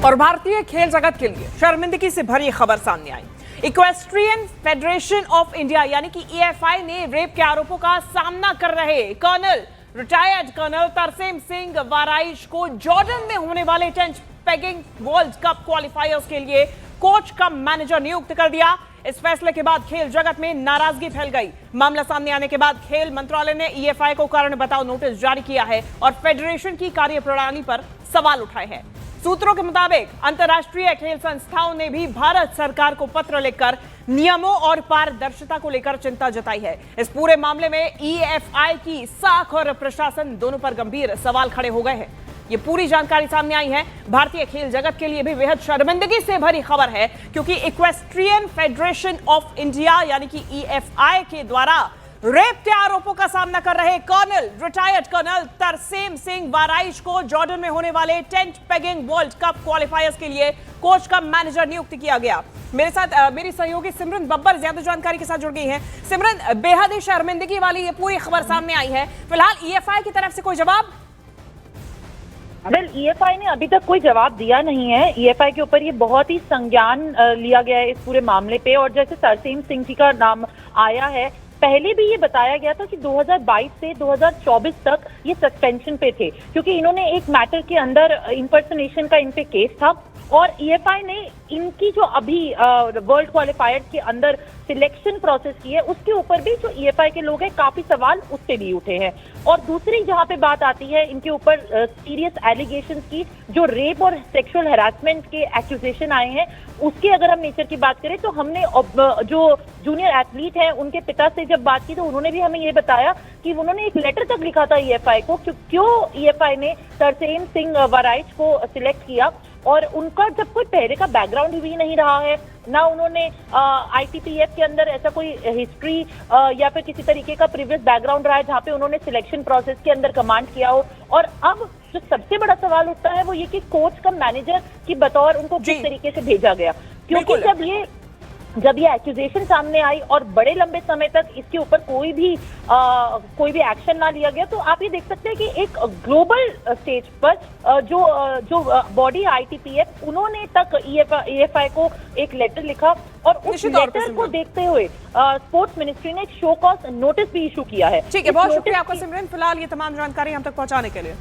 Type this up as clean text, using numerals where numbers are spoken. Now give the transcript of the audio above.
और भारतीय खेल जगत के लिए शर्मिंदगी से भरी खबर सामने आई। इक्वेस्ट्रियन फेडरेशन ऑफ इंडिया यानी कि ईएफआई ने रेप के आरोपों का सामना कर रहे रिटायर्ड कर्नल तरसेम सिंह वाराइश को जॉर्डन में होने वाले टेंट पेगिंग वर्ल्ड कप क्वालिफायर्स के लिए कोच का मैनेजर नियुक्त कर दिया। इस फैसले के बाद खेल जगत में नाराजगी फैल गई। मामला सामने आने के बाद खेल मंत्रालय ने ईएफआई को कारण बताओ नोटिस जारी किया है और फेडरेशन की कार्यप्रणाली पर सवाल उठाए हैं। सूत्रों के मुताबिक अंतर्राष्ट्रीय खेल संस्थाओं ने भी भारत सरकार को पत्र लिखकर नियमों और पारदर्शिता को लेकर चिंता जताई है। इस पूरे मामले में ईएफआई की साख और प्रशासन दोनों पर गंभीर सवाल खड़े हो गए हैं। ये पूरी जानकारी सामने आई है। भारतीय खेल जगत के लिए भी बेहद शर्मिंदगी से भरी खबर है, क्योंकि इक्वेस्ट्रियन फेडरेशन ऑफ इंडिया यानी कि ईएफआई के द्वारा रेप के आरोपों का सामना कर रहे रिटायर्ड कर्नल तरसेम सिंह वाराइश को जॉर्डन में होने वाले टेंट पेगिंग वर्ल्ड कप क्वालिफायर्स के लिए कोच का मैनेजर नियुक्त किया गया। मेरे साथ मेरी सहयोगी सिमरन बब्बर ज्यादा जानकारी के साथ जुड़ गई हैं। सिमरन, बेहद ही शर्मिंदगी वाली ये पूरी खबर सामने आई है। फिलहाल ईएफआई की तरफ से कोई जवाब? ईएफआई ने अभी तक कोई जवाब दिया नहीं है। ईएफआई के ऊपर ये बहुत ही संज्ञान लिया गया है इस पूरे मामले पे। और जैसे तरसेम सिंह जी का नाम आया है, पहले भी ये बताया गया था कि 2022 से 2024 तक ये सस्पेंशन पे थे, क्योंकि इन्होंने एक मैटर के अंदर इंपर्सनेशन का इन पे केस था। और ईएफआई ने इनकी जो अभी वर्ल्ड क्वालिफायर के अंदर सिलेक्शन प्रोसेस की है, उसके ऊपर भी जो ईएफआई के लोग हैं काफी सवाल उस पे भी उठे हैं। और दूसरी जहां पे बात आती है इनके ऊपर सीरियस एलिगेशंस की, जो रेप और सेक्सुअल हैरासमेंट के एक्यूजेशन आए हैं, उसके अगर हम नेचर की बात करें तो हमने जो जूनियर एथलीट हैं उनके पिता से जब बात की तो उन्होंने भी हमें ये बताया कि उन्होंने एक लेटर तक लिखा था ईएफआई को क्यों ईएफआई ने तरसेम सिंह वाराइश को सिलेक्ट किया। और उनका जब कोई पहले का बैकग्राउंड भी नहीं रहा है, ना उन्होंने आईटीपीएफ के अंदर ऐसा कोई हिस्ट्री या फिर किसी तरीके का प्रीवियस बैकग्राउंड रहा है जहाँ पे उन्होंने सिलेक्शन प्रोसेस के अंदर कमांड किया हो। और अब जो सबसे बड़ा सवाल उठता है वो ये कि कोच का मैनेजर की बतौर उनको किस तरीके से भेजा गया, क्योंकि जब ये एक्यूजेशन सामने आई और बड़े लंबे समय तक इसके ऊपर कोई भी एक्शन ना लिया गया, तो आप ये देख सकते हैं कि एक ग्लोबल स्टेज पर जो बॉडी आईटीपीएफ उन्होंने तक ईएफआई को एक लेटर लिखा और उस लेटर को देखते हुए स्पोर्ट्स मिनिस्ट्री ने एक शो कॉज नोटिस भी इशू किया है। ठीक है, बहुत शुक्रिया आपका सिमरन, फिलहाल ये तमाम जानकारी हम तक पहुंचाने के लिए।